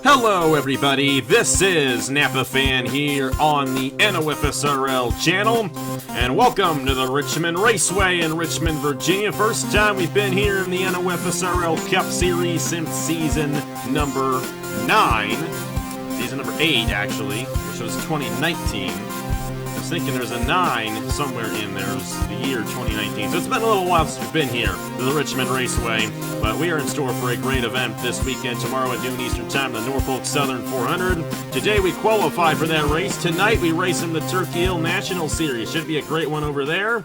Hello everybody, this is Napa Fan here on the NOFSRL channel, and welcome to the Richmond Raceway in Richmond, Virginia. First time we've been here in the NOFSRL Cup Series since season number 9. Season number 8, actually, which was 2019. I was thinking there's a 9 somewhere in there. It was the year 2019. So it's been a little while since we've been here to the Richmond Raceway. But we are in store for a great event this weekend. Tomorrow at noon Eastern Time, the Norfolk Southern 400. Today we qualify for that race. Tonight we race in the Turkey Hill National Series. Should be a great one over there.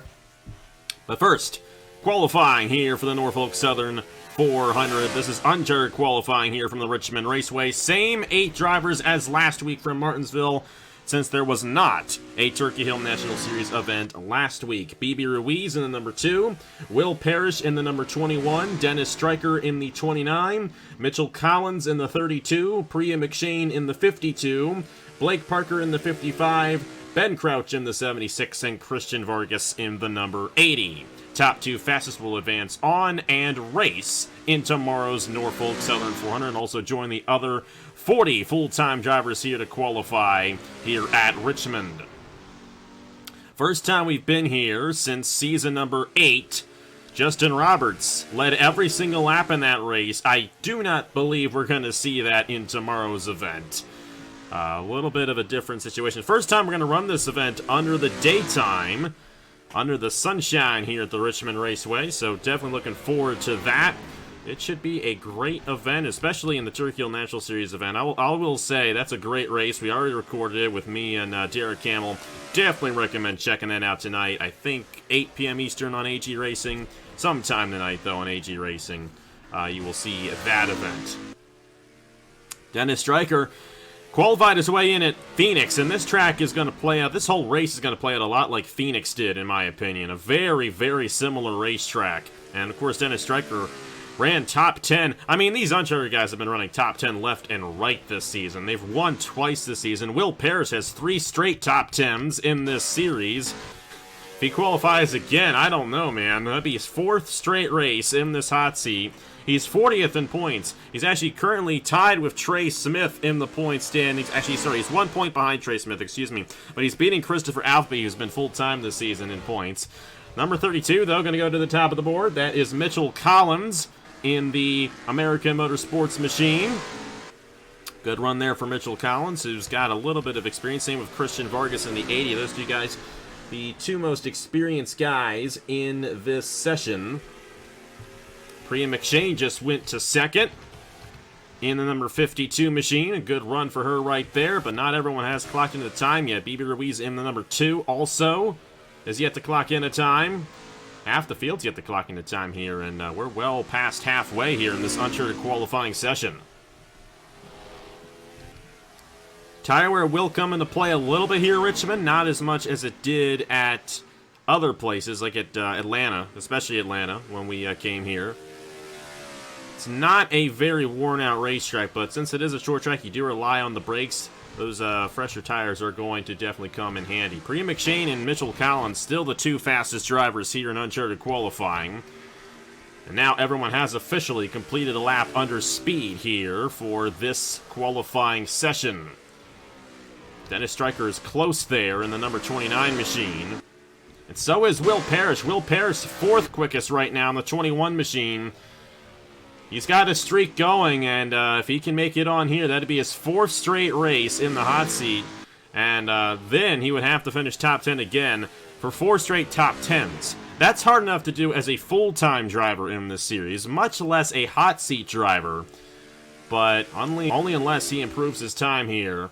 But first, qualifying here for the Norfolk Southern 400. This is uncharted qualifying here from the Richmond Raceway. Same 8 drivers as last week from Martinsville, since there was not a Turkey Hill National Series event last week. Bibi Ruiz in the number 2, Will Parrish in the number 21, Dennis Stryker in the 29, Mitchell Collins in the 32, Pria McShane in the 52, Blake Parker in the 55, Ben Crouch in the 76, and Christian Vargas in the number 80. Top 2 fastest will advance on and race in tomorrow's Norfolk Southern 400, and also join the other 40 full-time drivers here to qualify here at Richmond. First time we've been here since season number 8. Justin Roberts led every single lap in that race. I do not believe we're going to see that in tomorrow's event. A little bit of a different situation. First time we're going to run this event under the daytime, under the sunshine here at the Richmond Raceway, so definitely looking forward to that. It should be a great event, especially in the Turkey Hill National Series event. I will say that's a great race. We already recorded it with me and Derek Camel. Definitely recommend checking that out tonight. I think 8 p.m. Eastern on AG Racing. Sometime tonight, though, on AG Racing, you will see that event. Dennis Stryker qualified his way in at Phoenix, and this track is going to play out, this whole race is going to play out a lot like Phoenix did, in my opinion. A very, very similar racetrack. And, of course, Dennis Stryker ran top 10. I mean, these uncharted guys have been running top 10 left and right this season. They've won twice this season. Will Parrish has 3 straight top 10s in this series. If he qualifies again, I don't know, man. That'd be his 4th straight race in this hot seat. He's 40th in points. He's actually currently tied with Trey Smith in the point standings. Actually, sorry, he's 1 point behind Trey Smith, excuse me. But he's beating Christopher Alfby, who's been full-time this season in points. Number 32, though, going to go to the top of the board. That is Mitchell Collins in the American Motorsports Machine. Good run there for Mitchell Collins, who's got a little bit of experience. Same with Christian Vargas in the 80. Those two guys, the 2 most experienced guys in this session. Pria McShane just went to 2nd in the number 52 machine. A good run for her right there, but not everyone has clocked into the time yet. Bibi Ruiz in the number 2 also is yet to clock in a time. Half the field's yet to clock into time here, and we're well past halfway here in this uncharted qualifying session. Tire wear will come into play a little bit here at Richmond, not as much as it did at other places, like at Atlanta, especially Atlanta, when we came here. It's not a very worn-out racetrack, but since it is a short track, you do rely on the brakes. Those fresher tires are going to definitely come in handy. Pria McShane and Mitchell Collins, still the 2 fastest drivers here in uncharted qualifying. And now everyone has officially completed a lap under speed here for this qualifying session. Dennis Stryker is close there in the number 29 machine. And so is Will Parrish. Will Parrish, 4th quickest right now in the 21 machine. He's got a streak going, and if he can make it on here, that'd be his 4th straight race in the hot seat. And then he would have to finish top 10 again for 4 straight top 10s. That's hard enough to do as a full-time driver in this series, much less a hot seat driver. But only unless he improves his time here,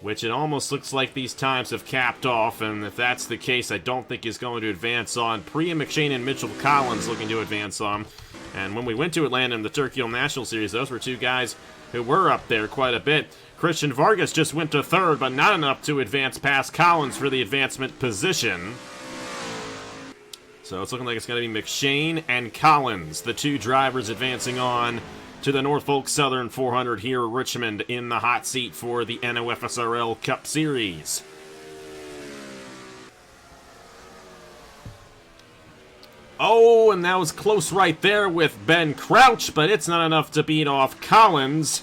which it almost looks like these times have capped off, and if that's the case, I don't think he's going to advance on. Pria McShane and Mitchell Collins looking to advance on. And when we went to Atlanta in the Turkey Hill National Series, those were 2 guys who were up there quite a bit. Christian Vargas just went to 3rd, but not enough to advance past Collins for the advancement position. So it's looking like it's going to be McShane and Collins, the 2 drivers advancing on to the Norfolk Southern 400 here at Richmond in the hot seat for the NOFSRL Cup Series. Oh, and that was close right there with Ben Crouch, but it's not enough to beat off Collins.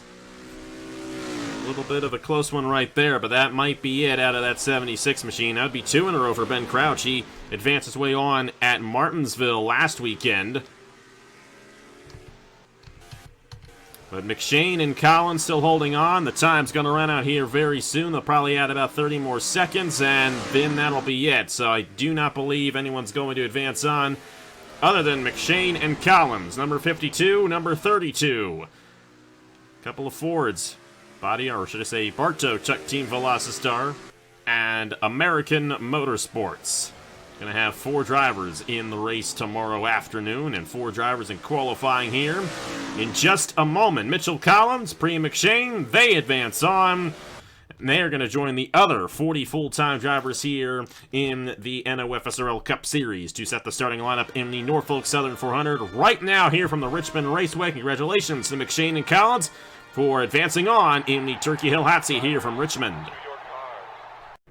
A little bit of a close one right there, but that might be it out of that 76 machine. That would be 2 in a row for Ben Crouch. He advanced his way on at Martinsville last weekend. But McShane and Collins still holding on. The time's going to run out here very soon. They'll probably add about 30 more seconds, and then that'll be it. So I do not believe anyone's going to advance on other than McShane and Collins. Number 52, number 32. Couple of Fords. Body, or should I say Bartow Chuck Team Velocitar, and American Motorsports. Going to have 4 drivers in the race tomorrow afternoon, and 4 drivers in qualifying here in just a moment. Mitchell Collins, Pria McShane, they advance on. And they are going to join the other 40 full-time drivers here in the NOFSRL Cup Series to set the starting lineup in the Norfolk Southern 400 right now here from the Richmond Raceway. Congratulations to McShane and Collins for advancing on in the Turkey Hill hot seat here from Richmond.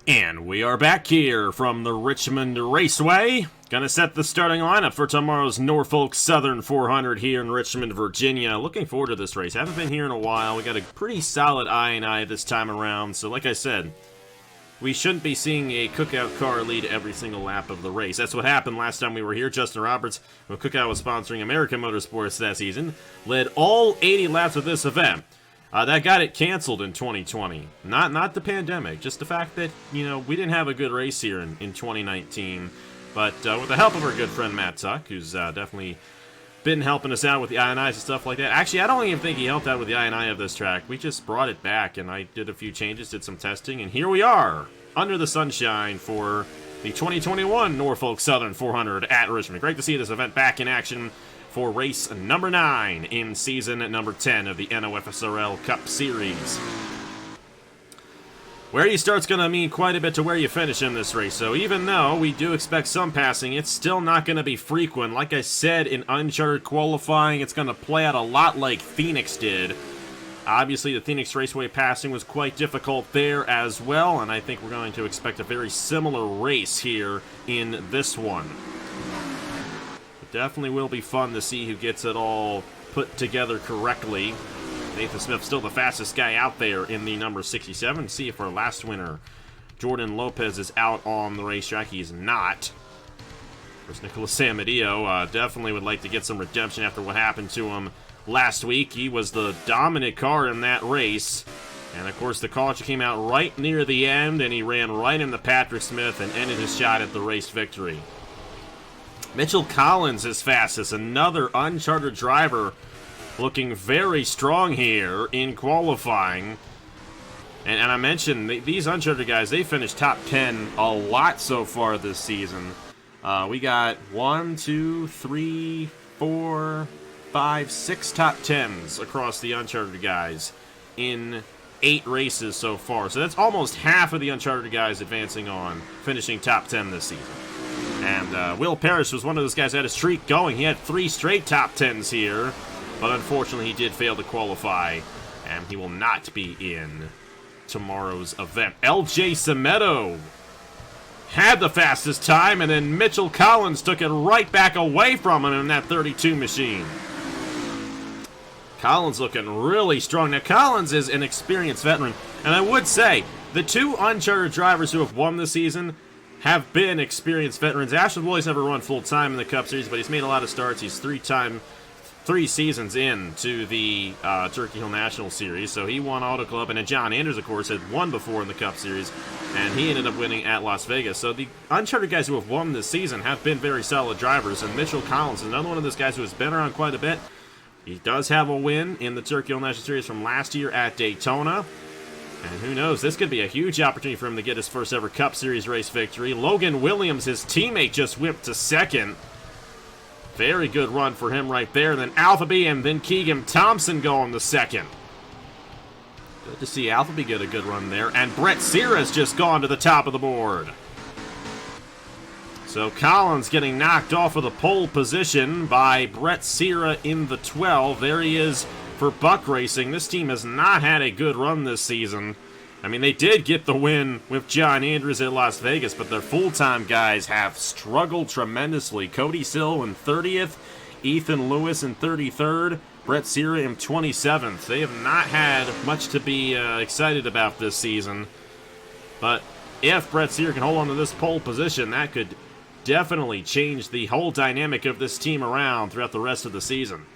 And we are back here from the Richmond Raceway. Gonna set the starting lineup for tomorrow's Norfolk Southern 400 here in Richmond, Virginia. Looking forward to this race. Haven't been here in a while. We got a pretty solid I&I this time around. So like I said, we shouldn't be seeing a Cookout car lead every single lap of the race. That's what happened last time we were here. Justin Roberts, when Cookout was sponsoring American Motorsports that season, led all 80 laps of this event. That got it canceled in 2020. Not the pandemic, just the fact that, you know, we didn't have a good race here in 2019. But with the help of our good friend Matt Tuck, who's definitely been helping us out with the I&Is and stuff like that. Actually, I don't even think he helped out with the I&I of this track. We just brought it back, and I did a few changes, did some testing, and here we are, under the sunshine for the 2021 Norfolk Southern 400 at Richmond. Great to see this event back in action for race number 9 in season number 10 of the NOFSRL Cup Series. Where you start's going to mean quite a bit to where you finish in this race, so even though we do expect some passing, it's still not going to be frequent. Like I said, in uncharted qualifying, it's going to play out a lot like Phoenix did. Obviously, the Phoenix Raceway passing was quite difficult there as well, and I think we're going to expect a very similar race here in this one. Definitely will be fun to see who gets it all put together correctly. Nathan Smith still the fastest guy out there in the number 67. See if our last winner, Jordan Lopez, is out on the racetrack. He is not. Of course, Nicholas Samadillo definitely would like to get some redemption after what happened to him last week. He was the dominant car in that race. And, of course, the caution came out right near the end, and he ran right into Patrick Smith and ended his shot at the race victory. Mitchell Collins is fastest, another uncharted driver looking very strong here in qualifying. And I mentioned these uncharted guys, they finished top 10 a lot so far this season. We got 1, 2, 3, 4, 5, 6 top 10s across the uncharted guys in 8 races so far. So that's almost half of the uncharted guys advancing on, finishing top 10 this season. And Will Parrish was one of those guys that had a streak going. He had 3 straight top 10s here, but unfortunately he did fail to qualify, and he will not be in tomorrow's event. LJ Semedo had the fastest time, and then Mitchell Collins took it right back away from him in that 32 machine. Collins looking really strong. Now, Collins is an experienced veteran, and I would say the 2 uncharted drivers who have won this season have been experienced veterans. Ashton Williams never run full-time in the Cup Series, but he's made a lot of starts. He's 3 seasons in to the Turkey Hill National Series, so he won Auto Club. And then John Anders, of course, had won before in the Cup Series, and he ended up winning at Las Vegas. So the uncharted guys who have won this season have been very solid drivers, and Mitchell Collins is another one of those guys who has been around quite a bit. He does have a win in the Turkey Hill National Series from last year at Daytona. And who knows, this could be a huge opportunity for him to get his first ever Cup Series race victory. Logan Williams, his teammate, just whipped to second. Very good run for him right there. Then Alphaby and then Keegan Thompson going to second. Good to see Alphaby get a good run there. And Brett Sierra's just gone to the top of the board. So Collins getting knocked off of the pole position by Brett Sierra in the 12. There he is for Buck Racing. This team has not had a good run this season. I mean, they did get the win with John Andrews at Las Vegas, but their full-time guys have struggled tremendously. Cody Sill in 30th, Ethan Lewis in 33rd, Brett Sierra in 27th. They have not had much to be excited about this season. But if Brett Sierra can hold on to this pole position, that could definitely change the whole dynamic of this team around throughout the rest of the season.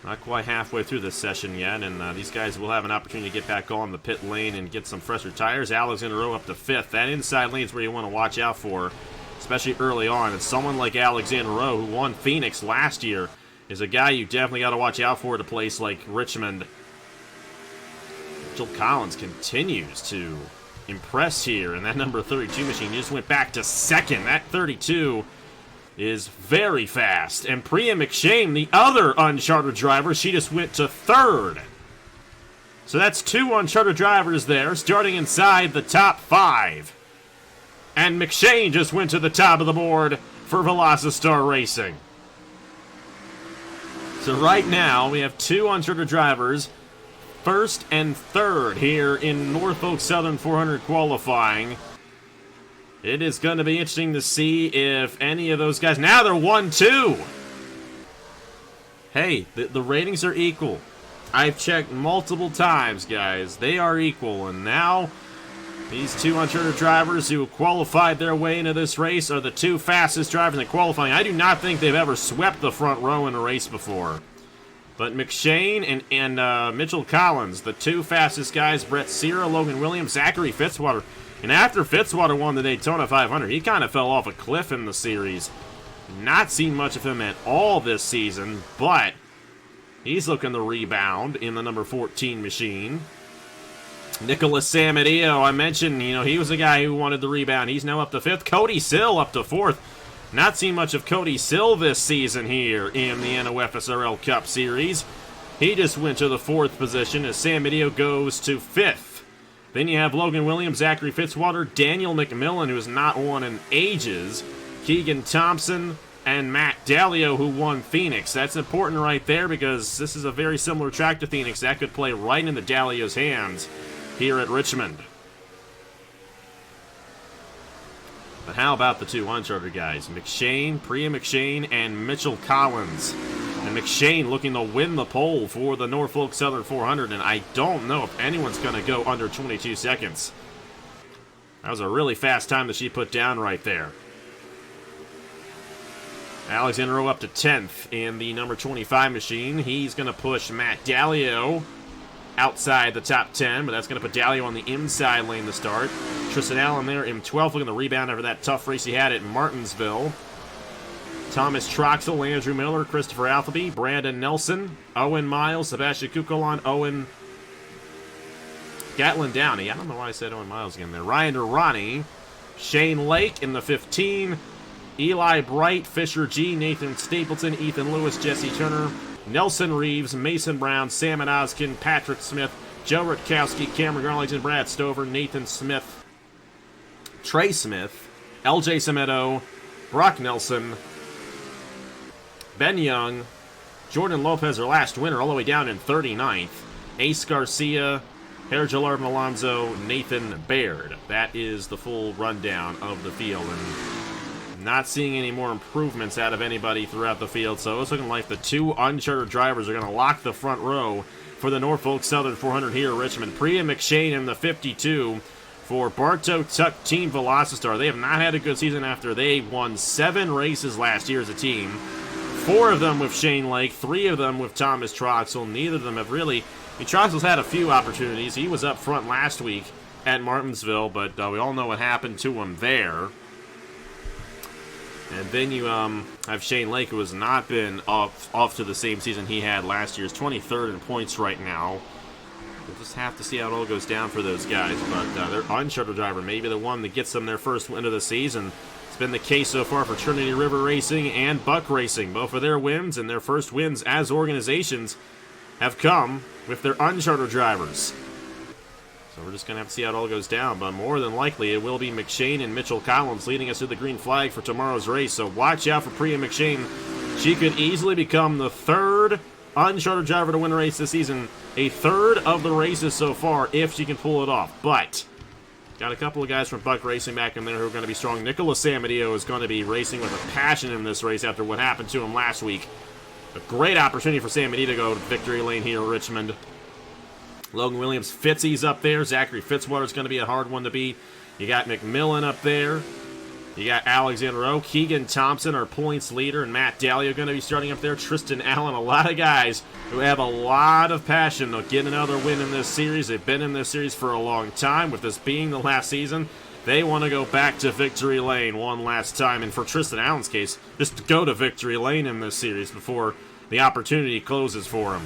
Not quite halfway through this session yet, and these guys will have an opportunity to get back on the pit lane and get some fresher tires. Alexander Rowe up to 5th. That inside lane is where you want to watch out for, especially early on. And someone like Alexander Rowe, who won Phoenix last year, is a guy you definitely got to watch out for at a place like Richmond. Jill Collins continues to impress here, and that number 32 machine just went back to 2nd. That 32 is very fast. And Pria McShane, the other uncharted driver, she just went to 3rd. So that's 2 uncharted drivers there, starting inside the top 5. And McShane just went to the top of the board for Velocity Racing. So right now, we have 2 uncharted drivers, 1st and 3rd here in Norfolk Southern 400 qualifying. It is going to be interesting to see if any of those guys... Now they're 1-2! Hey, the ratings are equal. I've checked multiple times, guys. They are equal, and now these 2 uncharted drivers who qualified their way into this race are the 2 fastest drivers in qualifying. I do not think they've ever swept the front row in a race before. But McShane and Mitchell Collins, the 2 fastest guys, Brett Sierra, Logan Williams, Zachary Fitzwater. And after Fitzwater won the Daytona 500, he kind of fell off a cliff in the series. Not seen much of him at all this season, but he's looking to rebound in the number 14 machine. Nicholas Samadillo, I mentioned, he was a guy who wanted the rebound. He's now up to 5th. Cody Sill up to 4th. Not seen much of Cody Sill this season here in the NOFSRL Cup Series. He just went to the 4th position as Samadillo goes to 5th. Then you have Logan Williams, Zachary Fitzwater, Daniel McMillan, who has not won in ages, Keegan Thompson, and Matt Dallio, who won Phoenix. That's important right there because this is a very similar track to Phoenix. That could play right into Dallio's hands here at Richmond. But how about the 2 uncharted guys? McShane, Pria McShane, and Mitchell Collins. And McShane looking to win the pole for the Norfolk Southern 400, and I don't know if anyone's going to go under 22 seconds. That was a really fast time that she put down right there. Alexander Rowe up to 10th in the number 25 machine. He's going to push Matt Dallio outside the top 10, but that's going to put Dallio on the inside lane to start. Tristan Allen there in 12th, looking to rebound after that tough race he had at Martinsville. Thomas Troxel, Andrew Miller, Christopher Altheby, Brandon Nelson, Owen Miles, Sebastian Kukulon, Owen Gatlin Downey. I don't know why I said Owen Miles again there. Ryan Durrani, Shane Lake in the 15, Eli Bright, Fisher G, Nathan Stapleton, Ethan Lewis, Jesse Turner, Nelson Reeves, Mason Brown, Salmon Oskin, Patrick Smith, Joe Rutkowski, Cameron Garlington, Brad Stover, Nathan Smith, Trey Smith, LJ Semedo, Brock Nelson, Ben Young, Jordan Lopez, our last winner, all the way down in 39th. Ace Garcia, Hergelar Malonzo, Nathan Baird. That is the full rundown of the field. And not seeing any more improvements out of anybody throughout the field. So it's looking like the 2 uncharted drivers are going to lock the front row for the Norfolk Southern 400 here at Richmond. Pria McShane in the 52 for Bartow Tuck Team Velocity. They have not had a good season after they won 7 races last year as a team. 4 of them with Shane Lake, 3 of them with Thomas Troxel. Neither of them have really... Troxel's had a few opportunities. He was up front last week at Martinsville, but we all know what happened to him there. And then you have Shane Lake, who has not been off to the same season he had last year. He's 23rd in points right now. We'll just have to see how it all goes down for those guys. But their uncharted driver, maybe the one that gets them their first win of the season. It's been the case so far for Trinity River Racing and Buck Racing. Both of their wins and their first wins as organizations have come with their uncharted drivers. So we're just going to have to see how it all goes down. But more than likely, it will be McShane and Mitchell Collins leading us to the green flag for tomorrow's race. So watch out for Pria McShane. She could easily become the 3rd uncharted driver to win a race this season. A third of the races so far, if she can pull it off. But got a couple of guys from Buck Racing back in there who are going to be strong. Nicholas Samadillo is going to be racing with a passion in this race after what happened to him last week. A great opportunity for Samadillo to go to victory lane here in Richmond. Logan Williams, Fitzy's up there. Zachary Fitzwater's going to be a hard one to beat. You got McMillan up there. You got Alexander Rowe. Keegan Thompson, our points leader, and Matt Dallio going to be starting up there. Tristan Allen, a lot of guys who have a lot of passion to get another win in this series. They've been in this series for a long time. With this being the last season, they want to go back to victory lane one last time. And for Tristan Allen's case, just go to victory lane in this series before the opportunity closes for him.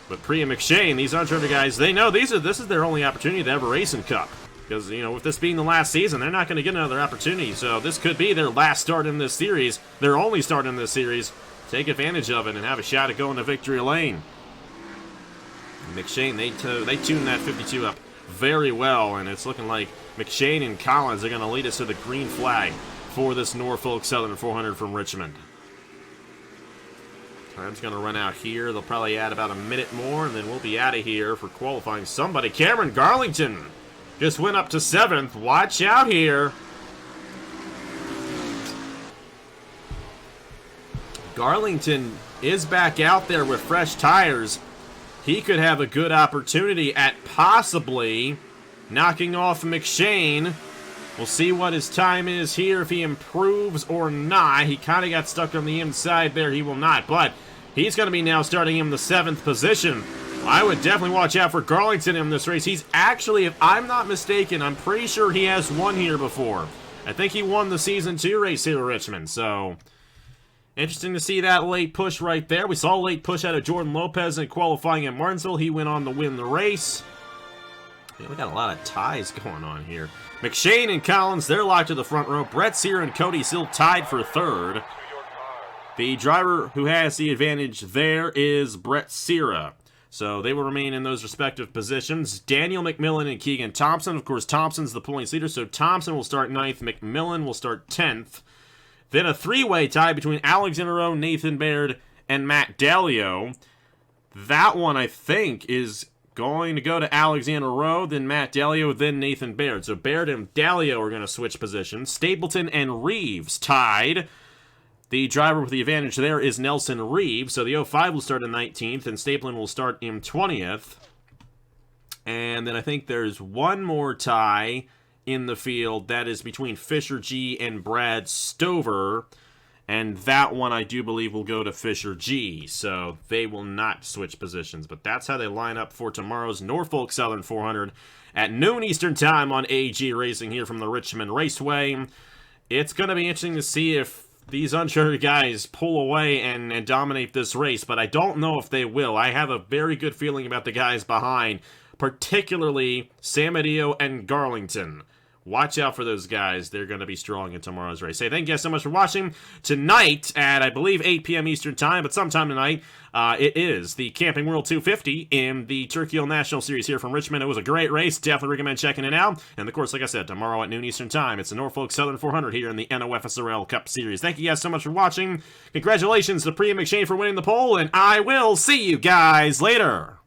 But Pria McShane, these uncharted guys, they know this is their only opportunity to ever race in Cup. Because, you know, with this being the last season, they're not going to get another opportunity. So this could be their last start in this series, their only start in this series. Take advantage of it and have a shot at going to victory lane. McShane, they tuned that 52 up very well, and it's looking like McShane and Collins are going to lead us to the green flag for this Norfolk Southern 400 from Richmond. Time's going to run out here. They'll probably add about a minute more, and then we'll be out of here for qualifying somebody. Cameron Garlington just went up to 7th. Watch out here. Garlington is back out there with fresh tires. He could have a good opportunity at possibly knocking off McShane. We'll see what his time is here, if he improves or not. He kind of got stuck on the inside there. He will not, but he's going to be now starting in the 7th position. I would definitely watch out for Garlington in this race. He's actually, if I'm not mistaken, I'm pretty sure he has won here before. I think he won the Season 2 race here at Richmond, so interesting to see that late push right there. We saw a late push out of Jordan Lopez in qualifying at Martinsville. He went on to win the race. Yeah, we got a lot of ties going on here. McShane and Collins, they're locked to the front row. Brett Sear and Cody still tied for 3rd. The driver who has the advantage there is Brett Sear. So they will remain in those respective positions. Daniel McMillan and Keegan Thompson. Of course, Thompson's the points leader, so Thompson will start 9th. McMillan will start 10th. Then a three-way tie between Alexander Rowe, Nathan Baird, and Matt Dallio. That one, I think, is going to go to Alexander Rowe, then Matt Dallio, then Nathan Baird. So Baird and Dallio are going to switch positions. Stapleton and Reeves tied. The driver with the advantage there is Nelson Reeves. So the 05 will start in 19th, and Stapleton will start in 20th. And then I think there's one more tie in the field. That is between Fisher G and Brad Stover. And that one, I do believe, will go to Fisher G. So they will not switch positions. But that's how they line up for tomorrow's Norfolk Southern 400 at noon Eastern Time on AG Racing here from the Richmond Raceway. It's going to be interesting to see if these uncharted guys pull away and dominate this race. But I don't know if they will. I have a very good feeling about the guys behind, particularly Samadillo and Garlington. Watch out for those guys. They're going to be strong in tomorrow's race. Hey, thank you guys so much for watching. Tonight at, I believe, 8 p.m. Eastern Time, but sometime tonight, it is the Camping World 250 in the Turkey Hill National Series here from Richmond. It was a great race. Definitely recommend checking it out. And, of course, like I said, tomorrow at noon Eastern Time, it's the Norfolk Southern 400 here in the NOFSRL Cup Series. Thank you guys so much for watching. Congratulations to Pria McShane for winning the pole, and I will see you guys later.